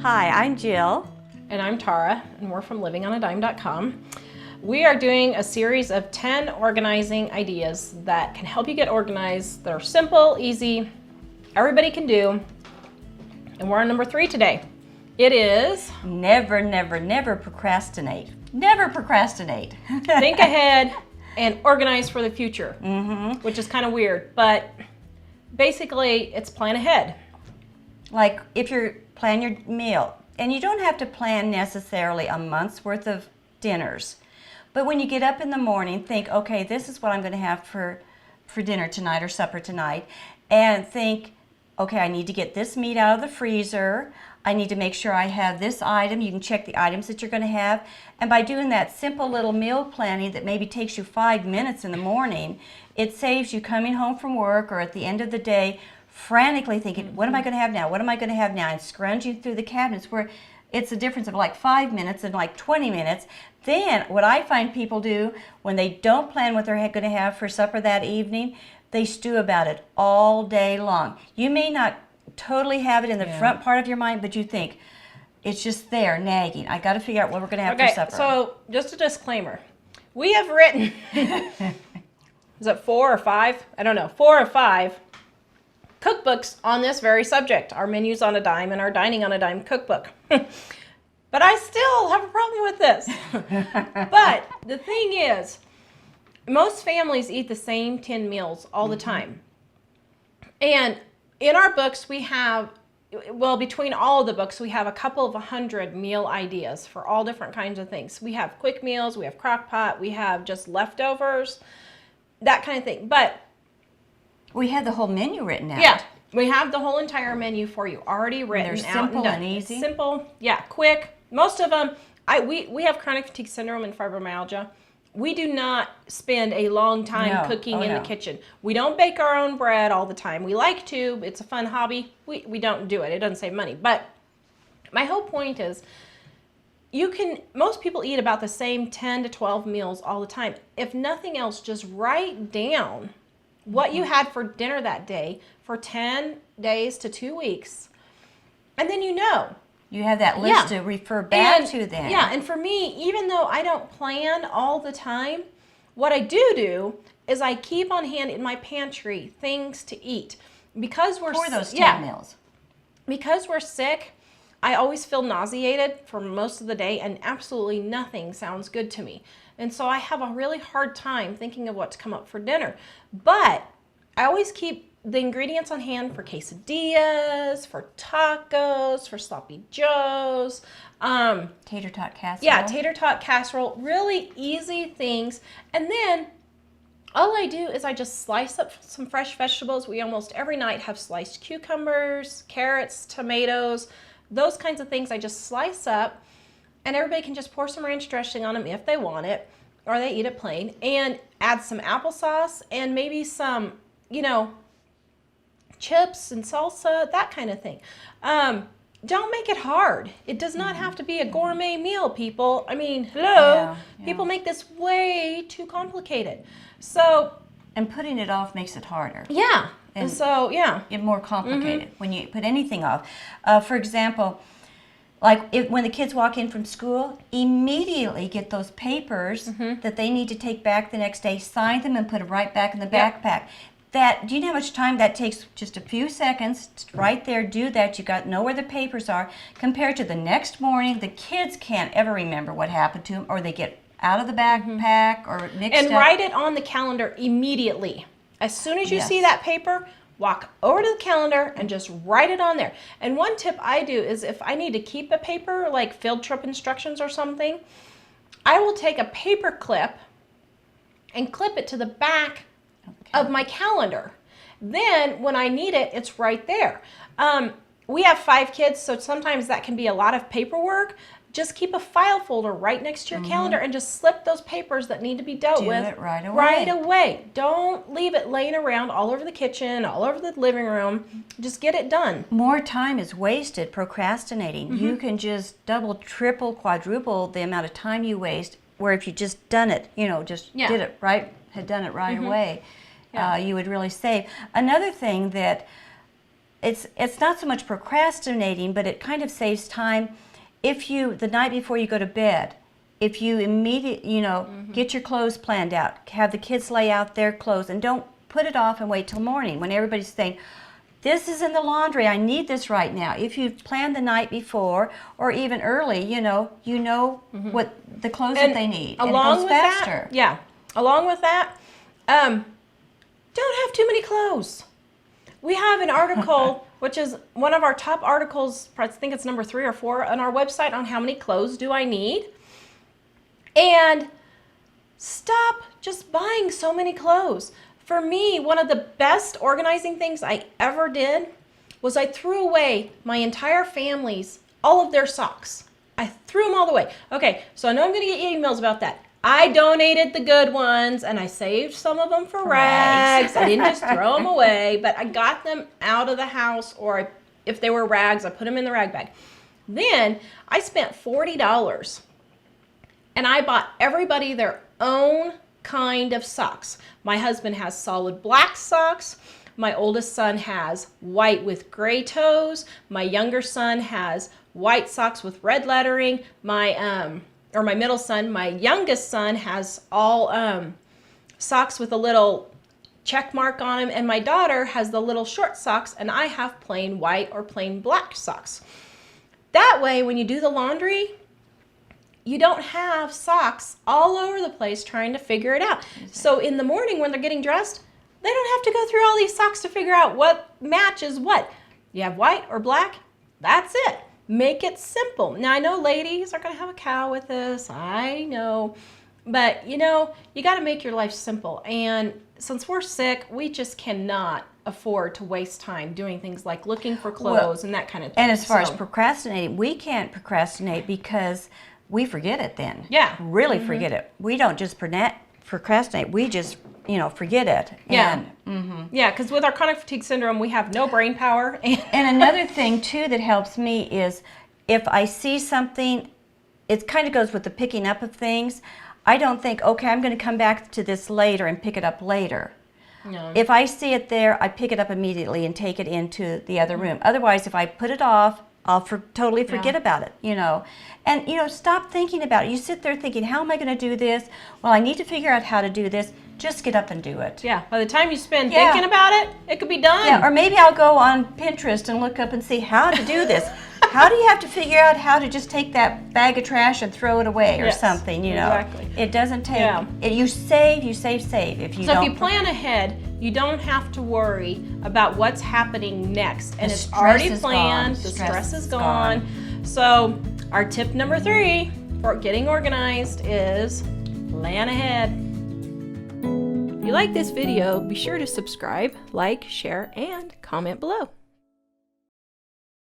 Hi, I'm Jill. And I'm Tara, and we're from livingonadime.com. We are doing a series of 10 organizing ideas that can help you get organized, that are simple, easy, everybody can do. And we're on number 3 today. It is... Never, never, never procrastinate. Never procrastinate. Think ahead and organize for the future, which is kind of weird, but basically it's plan ahead. Like if you plan your meal, and you don't have to plan necessarily a month's worth of dinners, but when you get up in the morning, think, okay, this is what I'm going to have for dinner tonight or supper tonight, and think, okay, I need to get this meat out of the freezer. I need to make sure I have this item. You can check the items that you're going to have. And by doing that simple little meal planning that maybe takes you 5 minutes in the morning, it saves you coming home from work or at the end of the day frantically thinking, what am I going to have now? What am I going to have now? And scrounging through the cabinets where it's a difference of like 5 minutes and like 20 minutes. Then what I find people do when they don't plan what they're going to have for supper that evening, they stew about it all day long. You may not totally have it in the front part of your mind, but you think, it's just there, nagging. I got to figure out what we're going to have for supper. So just a disclaimer. We have written, is it 4 or 5? I don't know, 4 or 5 cookbooks on this very subject. Our Menus on a Dime and our Dining on a Dime cookbook. But I still have a problem with this. But the thing is, most families eat the same 10 meals all the time. And in our books, we have, well, between all of the books, we have a couple of 100 meal ideas for all different kinds of things. We have quick meals, we have crock pot, we have just leftovers, that kind of thing. But we have the whole menu written out. Yeah, we have the whole entire menu for you already written out. They're simple and easy. It's simple, yeah, quick. Most of them, we have chronic fatigue syndrome and fibromyalgia. We do not spend a long time cooking in the kitchen. We don't bake our own bread all the time. We like to. It's a fun hobby. We don't do it. It doesn't save money. But my whole point is, most people eat about the same 10 to 12 meals all the time. If nothing else, just write down what you had for dinner that day for 10 days to 2 weeks. And then you know. You have that list to refer back to then. Yeah, and for me, even though I don't plan all the time, what I do is I keep on hand in my pantry things to eat. Because we're for those 10 meals. Because we're sick, I always feel nauseated for most of the day, and absolutely nothing sounds good to me. And so I have a really hard time thinking of what to come up for dinner. But I always keep the ingredients on hand for quesadillas, for tacos, for sloppy joes. Tater tot casserole. Yeah, tater tot casserole. Really easy things. And then all I do is I just slice up some fresh vegetables. We almost every night have sliced cucumbers, carrots, tomatoes, those kinds of things I just slice up. And everybody can just pour some ranch dressing on them if they want it, or they eat it plain, and add some applesauce and maybe some, chips and salsa, that kind of thing. Don't make it hard. It does not have to be a gourmet meal, people. I mean, hello. Yeah. People make this way too complicated. So, and putting it off makes it harder. Yeah. And so, yeah. It's more complicated when you put anything off. For example, like when the kids walk in from school, immediately get those papers that they need to take back the next day, sign them and put them right back in the backpack. Do you know how much time that takes? Just a few seconds, right there, do that. You know where the papers are. Compared to the next morning, the kids can't ever remember what happened to them, or they get out of the backpack or mixed up. And write it on the calendar immediately. As soon as you see that paper, walk over to the calendar and just write it on there. And one tip I do is if I need to keep a paper, like field trip instructions or something, I will take a paper clip and clip it to the back of my calendar. Then when I need it, it's right there. We have 5 kids, so sometimes that can be a lot of paperwork. Just keep a file folder right next to your calendar and just slip those papers that need to be dealt with. Do it right away. Right away. Don't leave it laying around all over the kitchen, all over the living room. Just get it done. More time is wasted procrastinating. You can just double, triple, quadruple the amount of time you waste, where if you just done it, did it right, had done it right away, you would really save. Another thing that it's not so much procrastinating, but it kind of saves time. If you, the night before you go to bed, if you immediately, get your clothes planned out, have the kids lay out their clothes, and don't put it off and wait till morning when everybody's saying, this is in the laundry, I need this right now. If you've planned the night before or even early, you know what the clothes that they need. Along and it goes with faster. that, along with that, don't have too many clothes. We have an article, which is one of our top articles, I think it's number 3 or 4 on our website, on how many clothes do I need. And stop just buying so many clothes. For me, one of the best organizing things I ever did was I threw away my entire family's, all of their socks. I threw them all away. Okay, so I know I'm going to get emails about that. I donated the good ones, and I saved some of them for rags. I didn't just throw them away, but I got them out of the house, or if they were rags, I put them in the rag bag. Then I spent $40, and I bought everybody their own kind of socks. My husband has solid black socks. My oldest son has white with gray toes. My younger son has white socks with red lettering. My middle son, my youngest son, has all socks with a little check mark on them, and my daughter has the little short socks, and I have plain white or plain black socks. That way, when you do the laundry, you don't have socks all over the place trying to figure it out. So in the morning when they're getting dressed, they don't have to go through all these socks to figure out what matches what. You have white or black, that's it. Make it simple. Now I know ladies are gonna have a cow with this, I know. But you gotta make your life simple. And since we're sick, we just cannot afford to waste time doing things like looking for clothes and that kind of thing. And as far as procrastinating, we can't procrastinate because we forget it then. Yeah. Really forget it. We don't just procrastinate, we just, forget it. Yeah. Yeah, because with our chronic fatigue syndrome, we have no brain power. And another thing, too, that helps me is if I see something, it kind of goes with the picking up of things. I don't think, okay, I'm going to come back to this later and pick it up later. No. If I see it there, I pick it up immediately and take it into the other room. Otherwise, if I put it off, I'll totally forget about it, And, stop thinking about it. You sit there thinking, how am I going to do this? Well, I need to figure out how to do this. Just get up and do it. Yeah, by the time you spend thinking about it, it could be done. Yeah, or maybe I'll go on Pinterest and look up and see how to do this. How do you have to figure out how to just take that bag of trash and throw it away or something, Exactly. It doesn't take, you save. If you So if you plan ahead, you don't have to worry about what's happening next. And it's already planned, the stress is gone. So our tip number 3 for getting organized is plan ahead. If you like this video, be sure to subscribe, like, share, and comment below.